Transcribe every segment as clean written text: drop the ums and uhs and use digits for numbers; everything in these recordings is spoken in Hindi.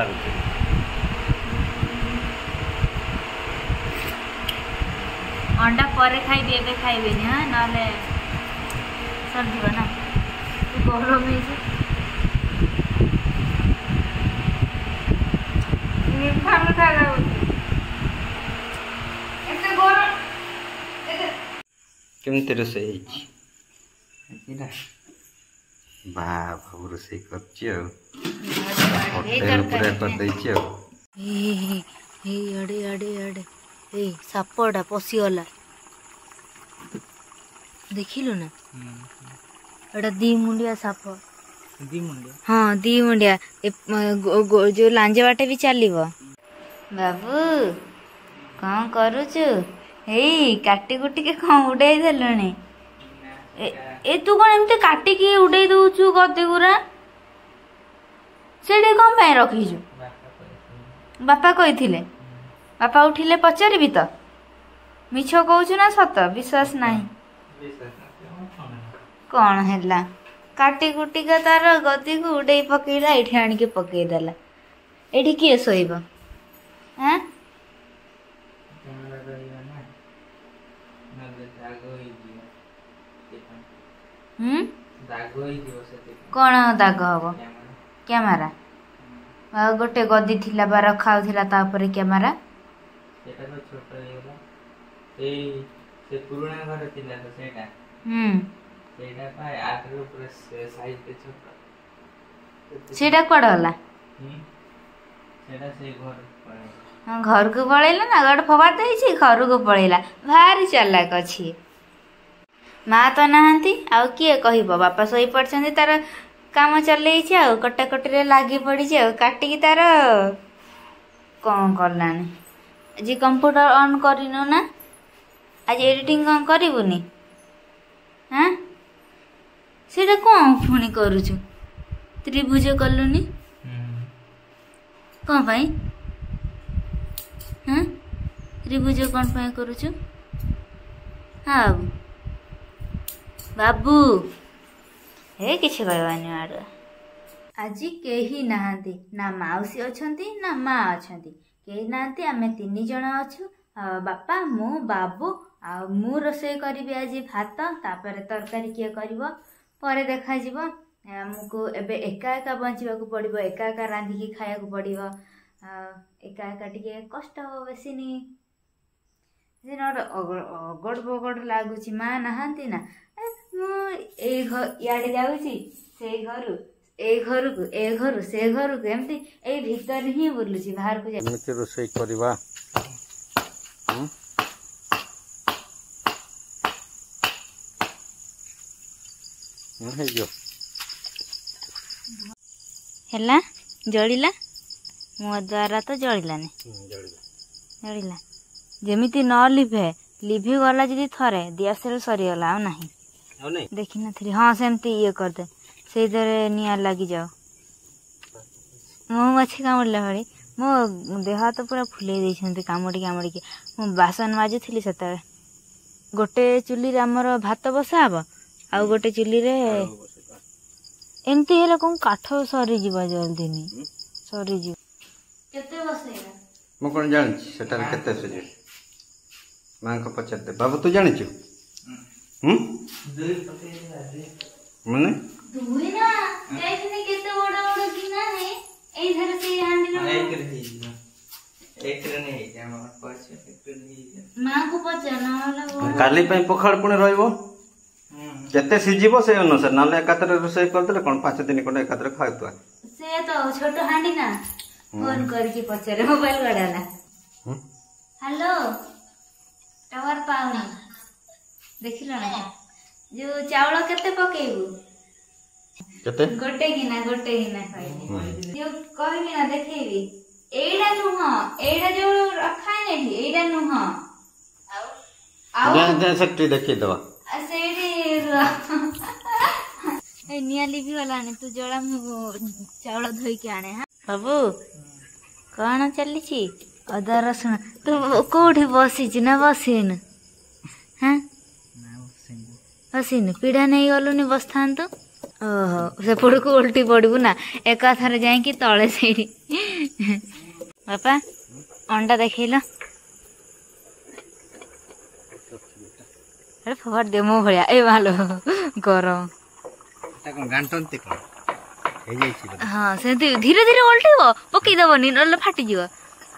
लगुच अंडा पर खाइबी एबे खाइबेनी हाँ ना सर्दी ना तू गरम मीठा मीठा केमती रोषेई बाबू रोषेई कर सापटा पशिगला देखिलु ना एटा दी मुंडिया साप हाँ दी मुंडिया जो लांजे बाटे भी चलो बाबू कौन करुचु काटी कुटी के कौन उड़े देलुनी ए तू कौन एमती काटिकी उड़े दउचु गदे गुरा सेठी कौन पाई रखीचु बापा कही बापा उठिले पचारि तो मिछ कहूचु ना सत विश्वास नहीं कौन है काटी कुटी का तार गदी को उड़े पकईला ये आणिके पकईदेला ये किए शोब हाँ कौन दाग हम कैमेरा गोटे गदी थिला बा रखा होथिला तापर कैमेरा पुराना घर थिला तो सेटा सेटा पाए आगरो पूरा साइज पे छोटा सेटा कोड होला सेटा से घर पळे हां घर को पळेला ना गड फवार देई छी घर को पळेला भारी चालाक अछि माँ तो नहांती आ किए कहब बापा शोई पड़छन्ती तार काम चलई छी आ कटाकटी रे लागी पड़ी छी आ काटी की तार कौन करलानी आज कंप्यूटर ऑन करिनो ना आज एडिटिंग कौन करिबुनी हाँ सेटा कौन पुणी करुचु त्रिभुज कलुनी कौन पाई हाँ त्रिभुज कौन पाई करुचु हाँ बाबू हे किसी कहबानी आड़ आज केही नहांती ना माउसी अछंती ना माँ अछंती केही नहांती आमे 3 जण अछु बापा मु बाबू आ मु रोषे करी आज भात तापर तरकारी किए करिवो परे देखा जीवो हमको एबे एका एका बंचिबा को पड़िबो एका एका रांधी की खाया को पड़िबो एका एका टिके कष्ट हो बेसी नी दिन अगड़ बगड़ लागुची माँ नहांती ना मु ए घर याडे जाउची से घर ए घर को ए घर से घर को एमती ए भीतर ही बुलुची बाहर को जा रोषे करबा हैला जड़िला मो द्वारा तो जड़िलानी जड़िला जेमिति न लिभे लिभि गला जदि थरे दियासेल सरीगला आ नहीं देखी नथि हाँ सेमती ये करदे से निया लगी जाओ मो मछी कामुड़ला भली मो देह तो पूरा फुले देइछन्ती कामुड़ी कामुड़ी के मो बासन माजुथिली सतरे गोटे चुली रे हमर भात बसा हबो आ गोटे चुली रे एमती हेले कौन काठ सरी जीवा जल्दी नी सरी जीव केते बसेला मो कोन जानि सेटा केते सजे मां को पचार दे बाबू तू जानि छु दुई पकेला दे माने दुई ना देखने केते बड़ा बड़ा गिना है एई धर से हांडी ना एक रे नहीं है हम पछ एक नहीं मां को पचार ना वाला काली पई पखाड़ पुणे रहइबो केते सिजिबो से अनुसार नाले एकातर रोषे कर देले कोन 5 दिन कोन एकातर खाइतवा से तो छोटो हांडी ना फोन करके पचारे मोबाइल गडाला हेलो टावर पाउनी देखिलो ना जो चावल केते पकेबू केते गोटे गिना खाइबी जो कहबी ना देखेबी एडा नुह एडा जो रखा है नेठी एडा नुह आउ जे सेक्टी देखि दवा सेडी ए निया लिबी वाला ने तू जड़ा चावल धोई के आने हां बाबू कौन चली छी अदा रसुण तू कोठी बसी छी ना बसीन हां बसीन पीड़ा नहीं गलुनी बस्थान तो ओहो से पड़ को उल्टी पड़बू ना एका थारे जाई कि तळे सेडी बापा अंडा देखल अरे फोड़ दे मो भाया ए मालो गरम हाँ से धीरे धीरे ओल्टेब पकईदबनी ना फाटिज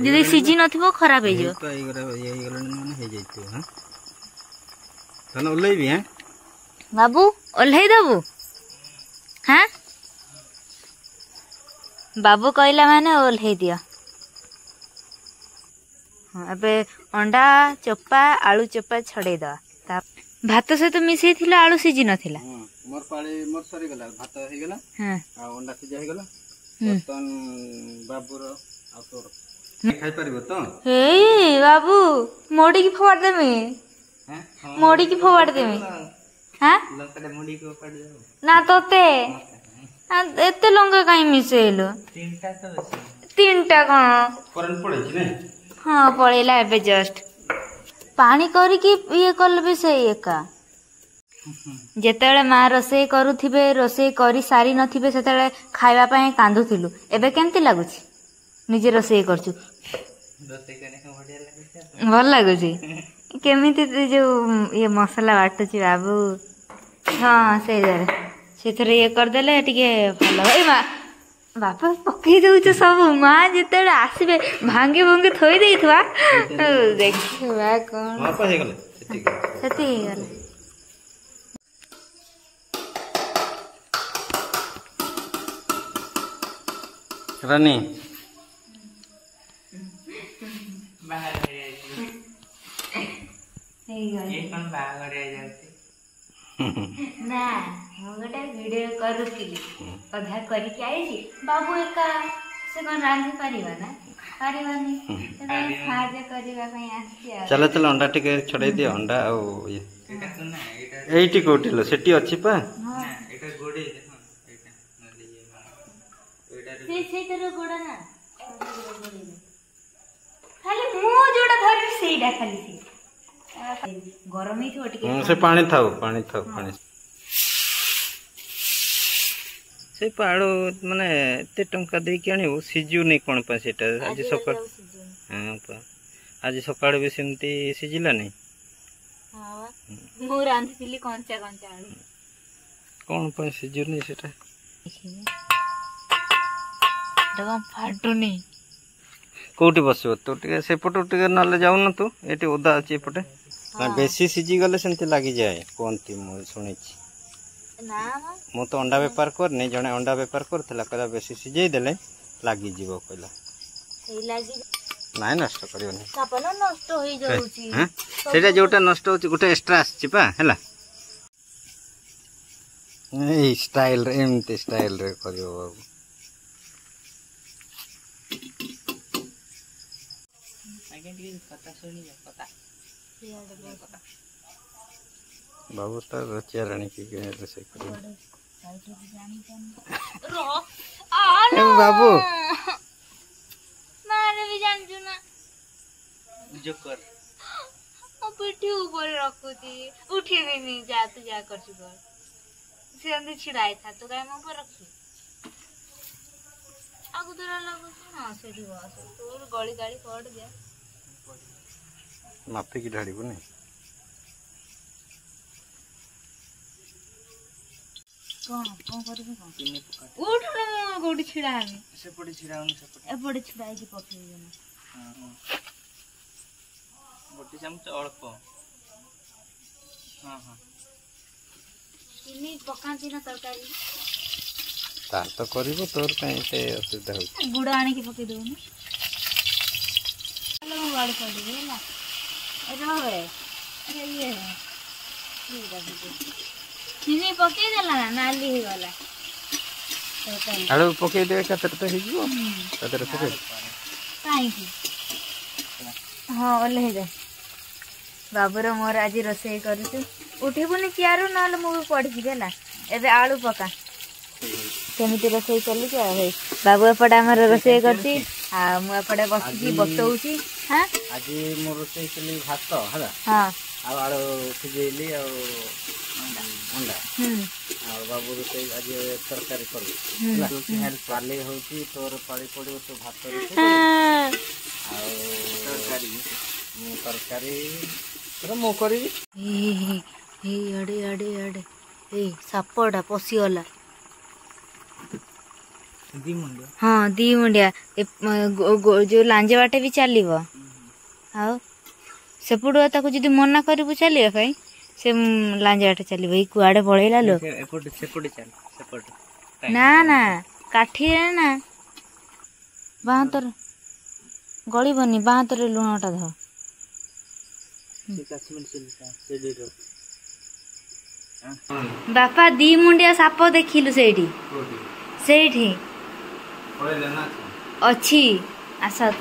जी सीझी न खराब हो बाबू ओल्हई दबु हाँ बाबू कहला माने ओल्हई दियो हाँ एबे अंडा चोपा आलू चोपा छड़े दवा भात सहित मिसई थिला आलू सीझी नथिला मोर पाले मोर सरी गला भात हे गला हां आ अंडा सीझा हे गला बर्तन बाबूर आ तोर खाइ परबो तो हे बाबू मोड़ी की फोड़ देमे हैं मोड़ी की फोड़ देमे हां लंका मोड़ी को पड़ जाओ ना तोते एते लंका काई मिसेलो तीनटा कौन करंट पड़े छी ने हाँ पड़ेला एबे जस्ट पानी करके ये कल भी से एका जेतेबेले माँ रोषेई करुथिबे रोषेई करी सारी नथिबे सेतेबेले खाइबा पई कांदुथिलु एबे केमती लागुछि निजे रोषेई करछु रोषेई करने का बढ़िया लागुछि भल लागुछि केमिति जो ये मसाला बाटुछि बाबू हाँ से जरे सेथरे ये कर देले टिके भल ए माँ बापा पकई दउछ सब माँ जेतेबेले आसीबे भांगे भंगे थोई देइथवा देखिबा कोन बापा हे गले सेती गले रानी ना गोटे वीडियो करुଥିଲି अधा करके आई बाबू एका से कौन रांधि पारिबा ना पारिबानी साहाଯ୍य करबा पई आसी चलो चलो अंडा टिके छड़ाई दियो अंडा आ ये एइटी कोटिलो सेटी अछि पा एटा गोडे से तेरे गोड़ा ना खाली मु जोड़ा धरि सेइडा खाली गरम ही थो टिके से पानी थाउ पानी से पाड़ो माने एते टंका दे के आनी सिजु नै कोन पा सेटा आज सकाळ हां पा आज सकाळ भी सेमती सिजिला नै हां मु रांधिली कंचा कंचा आलू कोन पा सिजु नै सेटा डबम फाटुनी कोठी बसो तो टिके सेपटो टिके नाले जाउ न तू एटी ओदा अछि पटे ना बेसी सिजी गले सेमती लागी जाय कोनती मु सुनि छी ना मु तो अंडा व्यापार कर नै जने अंडा व्यापार करथला कदा बेसी सिजै देले लागी जीवो कहला ए लागी नाय नष्ट करियो नै सापन नष्ट होई जाउची हां सेटा जोटा नष्ट होची गुटे एक्स्ट्रा आछि पा हैला ए स्टाइल एमते स्टाइल रे करियो बाबू बाबू तो रचिया रानी की रोषेई कर बाबू मारे भी जानजु ना जो कर पिठी ऊपर रखुती उठी भी नहीं जा तू जा कर से अंदर छिड़ाई था तो काय मो पर रखी आगु तोरा लागु हां सेठी बस तोर गली गाड़ी पड़ गया माफी की ढाड़ी को नहीं कौन करबे कौन उठ न गोडी छिड़ानी से पड़ी छिड़ाउन से पड़ी ए पड़ी छिड़ाई की पकई देना हां गोटी चमच अल्प हां हां चिनी पकांती ना तरकारी ता तो करिवो तोर काई ते असुविधा हो गुड़ आनी की पकई दो ना चलो गाड़ी पड़ी है ना अरे ये चिनी पकई देला ना नाली हो गला आलू पकई दे कतर तो हे जीवो कतर पकई काई की हां ओले दे बाबूर मोर आज रोषेई करूछु उठिबुनी चियारू नाल मु पड़ी जिबेला एबे आलू पका केमिति रोषेई चली जा भाई बाबू एपटे हमर रोषेई करती आ मु एपटे बसकी बतौची हां आज मोर रोषेई चली भात हला हां आ आलू सिजेली आ अंडा ଆଉ ବାବୁ ରୋଷେଇ ଆଜି ତରକାରୀ କରିବୁ ପାଲି ହଉଛି ତୋର ପାଳି ପଡ଼ିବ ତୁ ଭାତ ଆଉ ତରକାରୀ ମୁଁ କରିବି। ଆଡେ ଆଡେ ଆଡେ ଏଇ ସାପଟା ପଶିଗଲା। ହଁ 2 ମୁଣ୍ଡିଆ ଯୋଉ ଲାଞ୍ଜ ବାଟେ ବି ଚାଲିବ। ଆଉ ସେପଟୁ ତାକୁ ଯଦି ମନା କରିବୁ ଚାଲିବା ପାଇଁ ସେ ଲାଞ୍ଜ ବାଟେ ଚାଲିବ। ଏଇ କୁଆଡେ ପଳେଇଲା ଲୋ। ନା ନା କାଠିରେ ନା ବାହାତରେ ଗଳିବନି। ବାହାତରେ ଲୁଣଟା ଧ। ବାପା 2 ମୁଣ୍ଡିଆ ସାପ ଦେଖିଲୁ ସେଇଠି ସେଇଠି ଅଛି। ଆସ ତ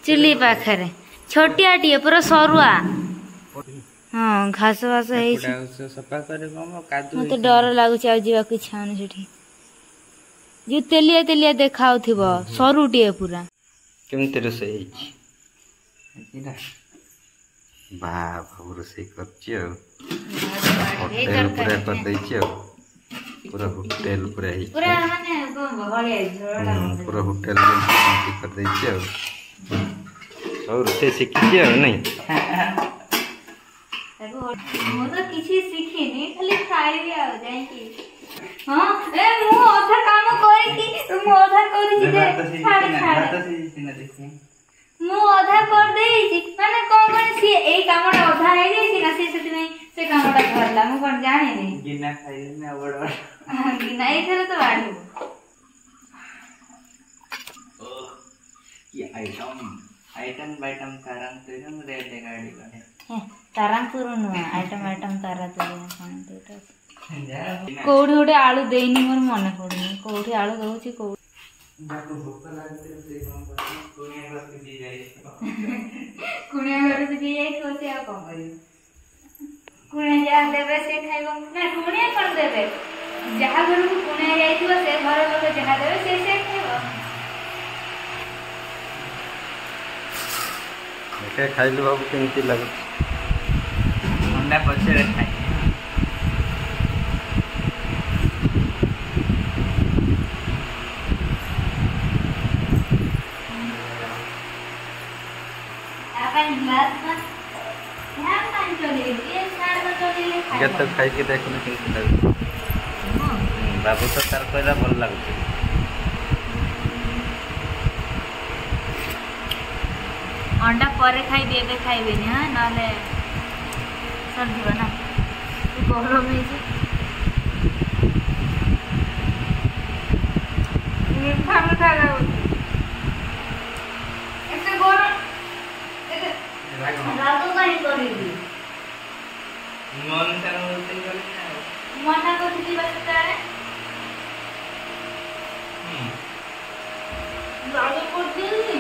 ଚୁଲି ପାଖରେ ଛୋଟିଆଟିଏ ପୁରା ସରୁଆ। ହଁ ଘାସ ଫାସ ହେଇଛି। ମତେ ଡର ଲାଗୁଛି ଆଉ ଯିବାକୁ ଇଚ୍ଛା ହଉନି ସେଠି। ଯୋଉ ତେଲିଆ ତେଲିଆ ଦେଖାଉଥିବ ସରୁଟିଏ ପୁରା। କେମିତି ରୋଷେଇ ହେଇଛି? ବାବୁ ରୋଷେଇ କରିଛି ଆଉ ହୋଟେଲ ପୁରା କରିଦେଇଛି ଆଉ ପୁରା ହୋଟେଲ ପୁରା ହେଇଛି ପୁରା ହୋଟେଲ କରିଦେଇଛି ଆଉ ଆଉ ରୋଷେଇ ଶିଖିଛି ଆଉ ନାଇଁ। ମୁଁ ତ କିଛି ଶିଖିନି ଖାଲି ଖାଇବି ଆଉ ଯାଇକି। ହଁ ମୁଁ ଅଧା କାମ କରିକି ମୁଁ ଅଧା କରିଛି ମୁଁ ଅଧା କରିଦେଇଛି ମାନେ କଣ କଣ ସିଏ ଏଇ କାମଟା ଅଧା ହେଇଯାଇଛି ନା ସେ ସେଥିପାଇଁ ସେ କାମଟା ଧରିଲା। ମୁଁ କଣ ଜାଣିନି ଗିନା ଏଇଥରେ ତ ବାଢିବୁ। ତାରାପୁର ନୁହଁ ଆଇଟମ ତାରା କୋଉଠି ଗୋଟେ ଆଳୁ ଦେଇନି ମୋର ମନେ ପଡୁନି। କୋଉଠି ଆଳୁ ଦଉଛି କୋଉଠି କୁଣିଆ ଘରକୁ ଦି ଯାଇଥିବ ସେ ଆଉ କଣ କରିବ। କୁଣିଆ ଯାହା ଦେବେ ସେ ଖାଇବ ନା। କୁଣିଆ କଣ ଦେବେ ଯାହା ଘରକୁ କୁଣିଆ ଯାଇଥିବ ସେ ଘର ଲୋକ ଯାହା ଦେବେ ସେ ଖାଇବ। ଖାଇଲୁ ବାବୁ କେମିତି ଲାଗୁଛି? ଅଣ୍ଡା ପଛରେ ଖାଇ କେତେ ଖାଇକି ଦେଖୁନ କେମିତି ଲାଗୁଛି। ବାବୁ ତ ତାର କହିଲା ଭଲ ଲାଗୁଛି। अंडा पर खाइबी एबे खाइबेनी। हाँ नले सर्दिव ना गरम मीठा मीठा लाଗୁଛି। एते गरम एते राग काई करिबी मन कर होते मना करथि बस तारे राग कर दिली।